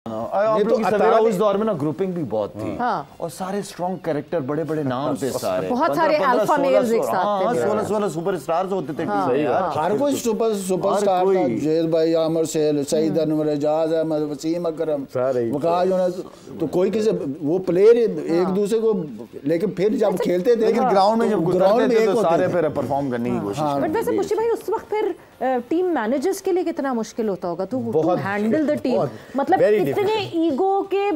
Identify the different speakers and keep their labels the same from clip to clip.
Speaker 1: उस दौर में ना ग्रुपिंग भी बहुत थी और सारे स्ट्रॉन्ग कैरेक्टर, बड़े बड़े नाम थे सारे,
Speaker 2: बहुत सारे अल्फा मेल्स एक साथ थे,
Speaker 1: 16 सुपरस्टार्स होते थे।
Speaker 3: हर कोई सुपरस्टार था, जैद भाई, आमिर सेल, सईद अनवर, एजाज अहमद, वसीम अकरम, वकास, तो कोई किसी वो प्लेयर एक दूसरे को, लेकिन फिर जब खेलते थे, लेकिन
Speaker 1: ग्राउंड में जब ग्राउंड में तो सारे फिर परफॉर्म करने की कोशिश।
Speaker 2: बट वैसे मुशी भाई उस वक्त फिर टीम मैनेजर्स के लिए कितना मुश्किल होता होगा टू हैंडल द टीम, मतलब इतने ईगो के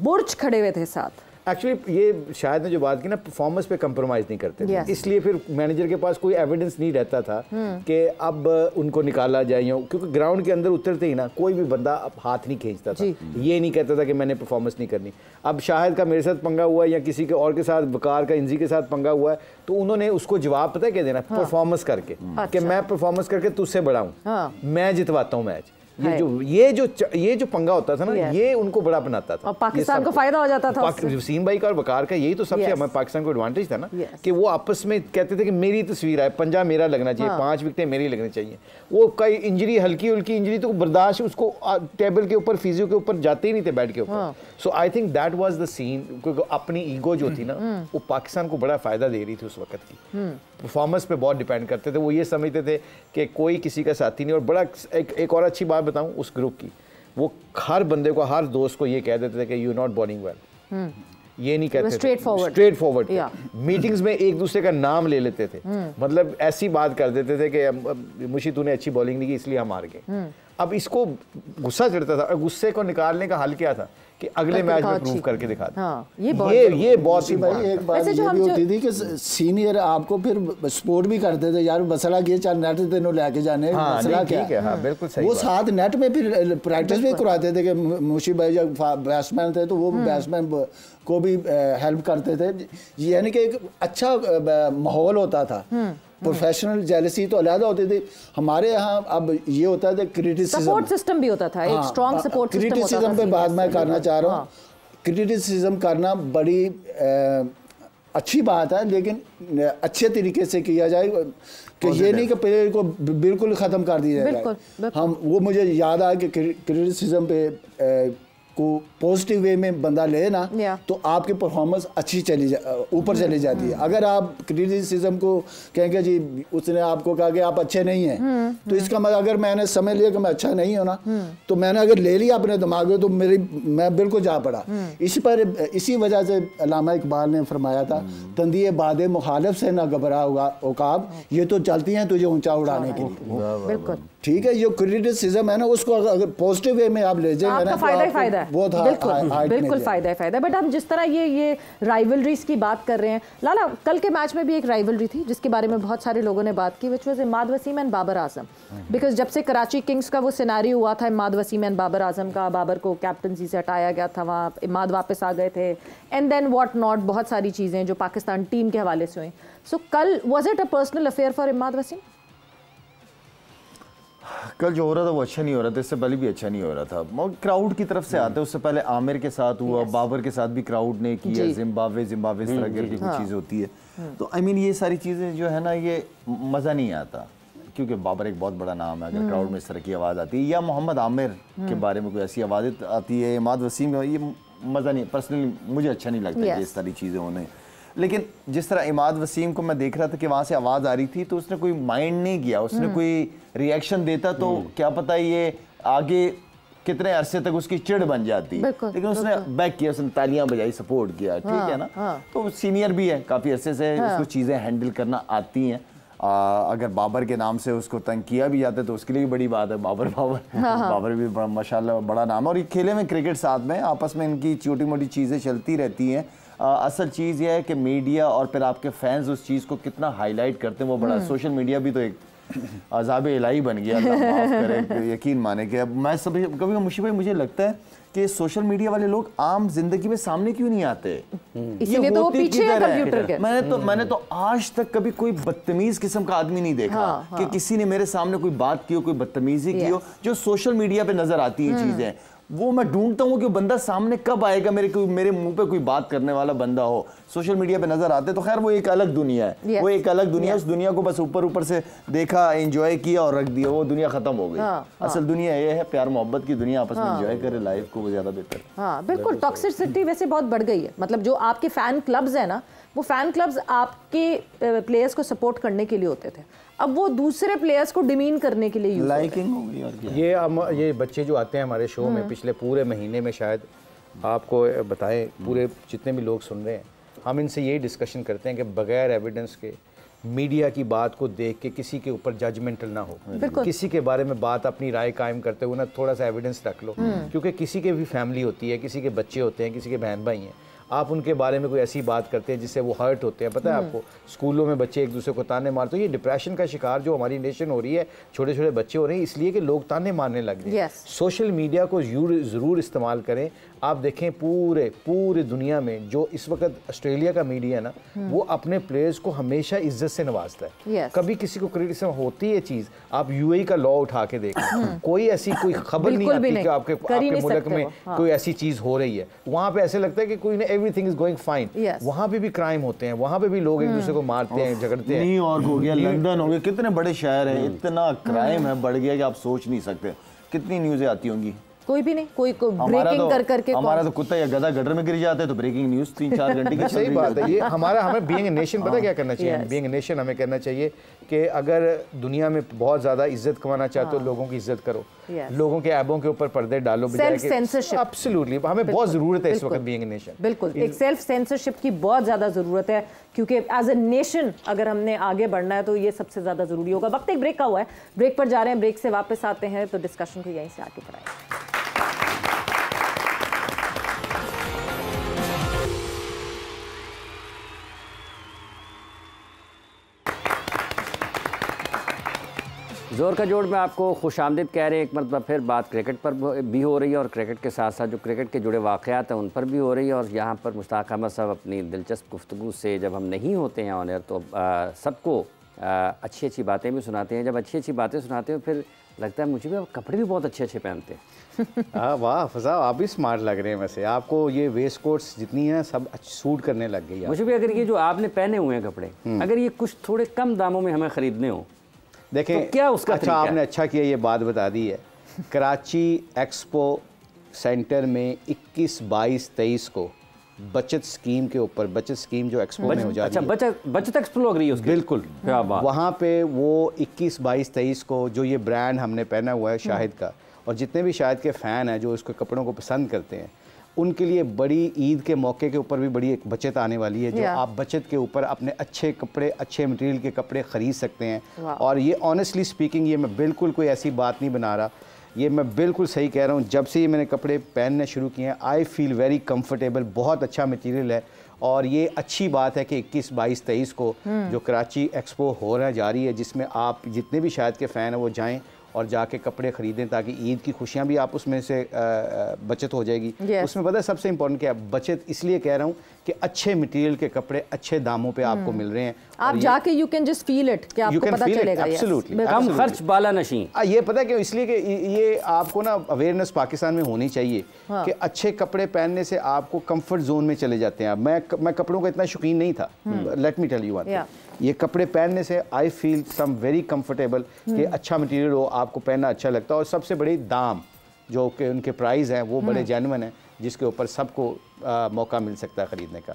Speaker 2: बुर्ज खड़े हुए थे साथ।
Speaker 4: एक्चुअली ये शायद ने जो बात की ना, परफॉर्मेंस पे कंप्रोमाइज नहीं करते थे, इसलिए फिर मैनेजर के पास कोई एविडेंस नहीं रहता था कि अब उनको निकाला जाए, क्योंकि ग्राउंड के अंदर उतरते ही ना कोई भी बंदा अब हाथ नहीं खींचता था, ये नहीं कहता था कि मैंने परफॉर्मेंस नहीं करनी। अब शाहिद का मेरे साथ पंगा हुआ है या किसी के और के साथ, वकार का इंजी के साथ पंगा हुआ है, तो उन्होंने उसको जवाब पता है क्या देना, परफॉर्मेंस करके, कि मैं परफॉर्मेंस करके तुझसे बड़ा हूँ, मैं जितवाता हूँ मैच। ये जो पंगा होता था ना, ये उनको बड़ा बनाता था
Speaker 2: और पाकिस्तान को फायदा हो जाता था।
Speaker 4: वसीम भाई का और वकार का यही तो सबसे हमारे पाकिस्तान को एडवांटेज था ना, कि वो आपस में कहते थे कि मेरी तस्वीर है, पंजा मेरा लगना चाहिए, 5 विकेटें मेरी लगनी चाहिए। वो कई इंजरी, हल्की उल्की इंजरी तो बर्दाश्त, उसको टेबल के ऊपर, फिजियो के ऊपर जाते ही नहीं थे, बैट के ऊपर। So I think that was the scene, क्योंकि अपनी ईगो जो थी ना, वो पाकिस्तान को बड़ा फायदा दे रही थी उस वक्त की, परफॉर्मेंस पे बहुत डिपेंड करते थे। वो ये समझते थे कि कोई किसी का साथी नहीं। और बड़ा एक और अच्छी बात बताऊं उस ग्रुप की, वो हर बंदे को, हर दोस्त को ये कह देते थे कि यू नॉट बॉलिंग वेल, ये नहीं कहते, स्ट्रेट फॉरवर्ड मीटिंग्स में एक दूसरे का नाम ले लेते थे, मतलब ऐसी बात कर देते थे कि मुशी तूने अच्छी बॉलिंग नहीं की इसलिए हम हार गए। अब इसको गुस्सा चढ़ता था, और गुस्से को निकालने का हल क्या था कि अगले मैच में प्रूव करके दिखा दे।
Speaker 2: ये
Speaker 3: बहुत भाई एक बात ये भी होती थी कि सीनियर आपको फिर सपोर्ट भी करते थे, यार मसला ये चल नेट तेनों लेके जाने, मसला क्या है, बिल्कुल सही। वो साथ नेट में फिर प्रैक्टिस भी करवाते थे कि मुशी भाई जब बैट्समैन थे तो वो बैट्समैन को भी हेल्प करते थे, यानी कि एक अच्छा माहौल होता था। प्रोफेशनल जेलसी तो अलग होती थी, हमारे यहाँ अब ये होता है क्रिटिसिज्म,
Speaker 2: सपोर्ट सिस्टम भी होता था, एक स्ट्रॉन्ग सपोर्ट सिस्टम होता था।
Speaker 3: क्रिटिसिज्म पे बात मैं करना चाह रहा हूँ, क्रिटिसिज्म करना बड़ी अच्छी बात है, लेकिन अच्छे तरीके से किया जाए, कि ये नहीं कि प्लेयर को बिल्कुल ख़त्म कर दिया जाए। हम वो मुझे याद आया कि क्रिटिसिज्म पे को पॉजिटिव वे में बंदा ले ना, तो आपकी परफॉर्मेंस अच्छी ऊपर चली जाती है। अगर आप क्रिटिसिज्म को कहेंगे जी उसने आपको कहा कि आप अच्छे नहीं हैं, तो इसका मतलब अगर मैंने समझ लिया कि मैं अच्छा नहीं हूँ ना, तो मैंने अगर ले लिया अपने दिमाग में, तो मैं बिल्कुल जा पड़ा। इसी वजह से अल्लामा इकबाल ने फरमाया था, तंदिए बादे मुखालिफ से ना घबरा उकाब, ये तो चलती हैं तुझे ऊंचा उड़ाने के लिए।
Speaker 2: बिल्कुल
Speaker 3: ठीक है, जो क्रिटिसिज्म है ना, उसको अगर पॉजिटिव वे में आप ले जाएंगे ना,
Speaker 2: फायदा है, बिल्कुल फायदा है। बट हम जिस तरह ये राइवलरीज की बात कर रहे हैं, लाला कल के मैच में भी एक राइवलरी थी जिसके बारे में बहुत सारे लोगों ने बात की, which was Imad Wasim and Babar Azam. Because जब से कराची किंग्स का वो सिनेरियो हुआ था, इमाद वसीम एंड बाबर आजम का, बाबर को कैप्टनसी से हटाया गया था, वहाँ इमाद वापस आ गए थे, एंड देन व्हाट नॉट, बहुत सारी चीज़ें जो पाकिस्तान टीम के हवाले से हुई। सो कल was it a personal affair for Imad Wasim?
Speaker 1: कल जो हो रहा था वो अच्छा नहीं हो रहा था, इससे पहले भी अच्छा नहीं हो रहा था। क्राउड की तरफ से आते, उससे पहले आमिर के साथ हुआ, बाबर के साथ भी क्राउड ने किया, जिम्बाब्वे इस तरह की कुछ चीज़ें होती है। तो आई मीन ये सारी चीज़ें जो है ना, ये मज़ा नहीं आता, क्योंकि बाबर एक बहुत बड़ा नाम है। अगर क्राउड में इस तरह की आवाज़ आती है, या मोहम्मद आमिर के बारे में कोई ऐसी आवाज़ आती है, इमाद वसीम, ये मज़ा नहीं, पर्सनली मुझे अच्छा नहीं लगता इस सारी चीज़ें होने। लेकिन जिस तरह इमाद वसीम को मैं देख रहा था कि वहाँ से आवाज़ आ रही थी, तो उसने कोई माइंड नहीं किया, उसने कोई रिएक्शन देता तो क्या पता ये आगे कितने अरसे तक उसकी चिढ़ बन जाती, लेकिन उसने बैक किया, उसने तालियां बजाई, सपोर्ट किया, ठीक है ना। तो सीनियर भी है, काफ़ी अरसे से उसको चीज़ें हैंडल करना आती हैं। अगर बाबर के नाम से उसको तंग किया भी जाता है तो उसके लिए भी बड़ी बात है। बाबर भी माशाल्लाह बड़ा नाम है, और ये खेले में क्रिकेट साथ में, आपस में इनकी छोटी मोटी चीज़ें चलती रहती हैं। असल चीज़ यह है कि मीडिया और फिर आपके फैंस उस चीज़ को कितना हाईलाइट करते हैं, वो बड़ा। सोशल मीडिया भी तो एक अज़ाब इलाही बन गया, अल्लाह माफ़ करे, यकीन माने कि अब मैं कभी मुशी भाई मुझे लगता है कि सोशल मीडिया वाले लोग आम जिंदगी में सामने क्यों नहीं आते,
Speaker 2: इसीलिए तो वो पीछे है कंप्यूटर के।
Speaker 1: मैंने तो आज तक कभी कोई बदतमीज किस्म का आदमी नहीं देखा कि किसी ने मेरे सामने कोई बात की हो, कोई बदतमीजी की हो, जो सोशल मीडिया पे नजर आती है चीजें। वो मैं ढूंढता हूँ कि बंदा सामने कब आएगा, मेरे मुंह पे कोई बात करने वाला बंदा हो। सोशल मीडिया पे नजर आते तो खैर वो एक अलग दुनिया है, वो एक अलग दुनिया, उस दुनिया को बस ऊपर ऊपर से देखा, एंजॉय किया और रख दिया, वो दुनिया खत्म हो गई। असल दुनिया ये है प्यार मोहब्बत की दुनिया, आपस में एंजॉय करे लाइफ को, वो ज्यादा बेहतर।
Speaker 2: हाँ बिल्कुल, टॉक्सिसिटी वैसे बहुत बढ़ गई है। मतलब जो आपके फैन क्लब्स है ना, वो फैन क्लब्स आपके प्लेयर्स को सपोर्ट करने के लिए होते थे, अब वो दूसरे प्लेयर्स को डिमीन करने के लिए
Speaker 1: लाइकिंग हो गई। और क्या
Speaker 4: ये बच्चे जो आते हैं हमारे शो में पिछले पूरे महीने में, शायद आपको बताएं, पूरे जितने भी लोग सुन रहे हैं, हम इनसे यही डिस्कशन करते हैं कि बगैर एविडेंस के मीडिया की बात को देख के किसी के ऊपर जजमेंटल ना हो, किसी के बारे में बात अपनी राय कायम करते हुए ना थोड़ा सा एविडेंस रख लो, क्योंकि किसी के भी फैमिली होती है, किसी के बच्चे होते हैं, किसी के बहन भाई हैं, आप उनके बारे में कोई ऐसी बात करते हैं जिससे वो हर्ट होते हैं। पता है आपको, स्कूलों में बच्चे एक दूसरे को ताने मारते हैं। ये डिप्रेशन का शिकार जो हमारी नेशन हो रही है, छोटे छोटे बच्चे हो रहे हैं, इसलिए कि लोग ताने मारने लग गए। सोशल मीडिया को ज़रूर इस्तेमाल करें। आप देखें पूरे दुनिया में जो इस वक्त ऑस्ट्रेलिया का मीडिया है ना, वो अपने प्लेयर्स को हमेशा इज्जत से नवाजता है। कभी किसी को क्रिटिसिज्म होती है चीज़, आप यूएई का लॉ उठा के देखें, कोई ऐसी कोई खबर नहीं आती कि आपके मुल्क में कोई ऐसी चीज़ हो रही है। वहाँ पे ऐसे लगता है कि कोई एवरीथिंग इज गोइंग फाइन। वहाँ पे भी क्राइम होते हैं, वहाँ पे भी लोग एक दूसरे को मारते हैं, झगड़ते हैं।
Speaker 1: न्यूयॉर्क हो गया, लंदन हो गया, कितने बड़े शहर हैं, इतना क्राइम है बढ़ गया कि आप सोच नहीं सकते। कितनी न्यूज़ें आती होंगी,
Speaker 2: कोई भी नहीं, कोई ब्रेकिंग कर करके।
Speaker 1: हमारा तो कुत्ता या गधा गटर में गिर जाता है तो ब्रेकिंग न्यूज़ 3-4 घंटे की।
Speaker 4: सही बात है। ये हमें बीइंग ए नेशन पता क्या करना चाहिए, बीइंग ए नेशन हमें करना चाहिए कि अगर दुनिया में बहुत ज़्यादा इज्जत कमाना चाहते हो, लोगों की इज्जत करो, लोगों के ऐबों के ऊपर पर्दे डालो।
Speaker 2: सेल्फ सेंसरशिप
Speaker 4: एब्सोल्युटली हमें बहुत ज़रूरत है इस वक्त बीइंग ए नेशन।
Speaker 2: बिल्कुल, एक सेल्फ सेंसरशिप की बहुत ज़्यादा ज़रूरत है, क्योंकि एज ए नेशन अगर हमने आगे बढ़ना है तो ये सबसे ज़्यादा ज़रूरी होगा। वक्त एक ब्रेक का हुआ है, ब्रेक पर जा रहे हैं, ब्रेक से वापस आते हैं तो डिस्कशन को यहीं से आगे बढ़ाएं।
Speaker 5: जोर का जोड़ में आपको खुशामदीद कह रहे हैं। एक मरतबा फिर बात क्रिकेट पर भी हो रही है और क्रिकेट के साथ साथ जो क्रिकेट के जुड़े वाक़यात हैं उन पर भी हो रही है। और यहाँ पर मुश्ताक अहमद साहब अपनी दिलचस्प गुफ्तगू से, जब हम नहीं होते हैं ऑन एयर, तो सबको अच्छी अच्छी बातें भी सुनाते हैं। जब अच्छी अच्छी बातें सुनाते हैं फिर लगता है मुझे भी कपड़े भी बहुत अच्छे अच्छे पहनते हैं।
Speaker 4: वाह फजा, आप भी स्मार्ट लग रहे हैं। वैसे आपको ये वेस्ट कोट्स जितनी हैं सब सूट करने लग गई है
Speaker 5: मुझे भी। अगर ये जो आपने पहने हुए हैं कपड़े, अगर ये कुछ थोड़े कम दामों में हमें ख़रीदने हो,
Speaker 4: देखें
Speaker 5: तो क्या उसका
Speaker 4: अच्छा आपने अच्छा किया ये बात बता दी है। कराची एक्सपो सेंटर में 21, 22, 23 को बचत स्कीम के ऊपर, बचत स्कीम जो एक्सपो में हो जा रही है,
Speaker 5: बचत एक्सपो लग रही है उसकी।
Speaker 4: बिल्कुल, वहाँ पे वो 21, 22, 23 को जो ये ब्रांड हमने पहना हुआ है शाहिद का, और जितने भी शाहिद के फ़ैन हैं जो उसके कपड़ों को पसंद करते हैं, उनके लिए बड़ी ईद के मौके के ऊपर भी बड़ी एक बचत आने वाली है, जो आप बचत के ऊपर अपने अच्छे कपड़े, अच्छे मटेरियल के कपड़े ख़रीद सकते हैं। और ये ऑनेस्टली स्पीकिंग, ये मैं बिल्कुल कोई ऐसी बात नहीं बना रहा, ये मैं बिल्कुल सही कह रहा हूँ। जब से ये मैंने कपड़े पहनने शुरू किए हैं, आई फील वेरी कंफर्टेबल, बहुत अच्छा मटेरियल है। और ये अच्छी बात है कि 21, 22, 23 को जो कराची एक्सपो होने जा रही है, जिसमें आप जितने भी शायद के फ़ैन हैं वो जाएँ और जाके कपड़े ख़रीदें, ताकि ईद की खुशियाँ भी आप उसमें से बचत हो जाएगी। उसमें पता है सबसे इम्पोर्टेंट क्या है, बचत इसलिए कह रहा हूँ कि अच्छे मटेरियल के कपड़े अच्छे दामों पे आपको मिल रहे हैं।
Speaker 2: आप जाके you can just feel it कि आपको पता चलेगा।
Speaker 4: एब्सोल्युटली,
Speaker 5: कम खर्च बाला नशीं।
Speaker 4: ये पता है क्यों, इसलिए कि ये आपको ना अवेयरनेस पाकिस्तान में होनी चाहिए कि अच्छे कपड़े पहनने से आपको कंफर्ट जोन में चले जाते हैं। मैं कपड़ों का इतना शौकीन नहीं था, let me tell you one thing, ये कपड़े पहनने से I feel some very comfortable कि अच्छा मटेरियल हो, आपको पहनना अच्छा लगता है। और सबसे बड़ी दाम जो कि उनके प्राइस हैं वो बड़े जेन्युइन हैं, जिसके ऊपर सबको मौका मिल सकता है ख़रीदने का।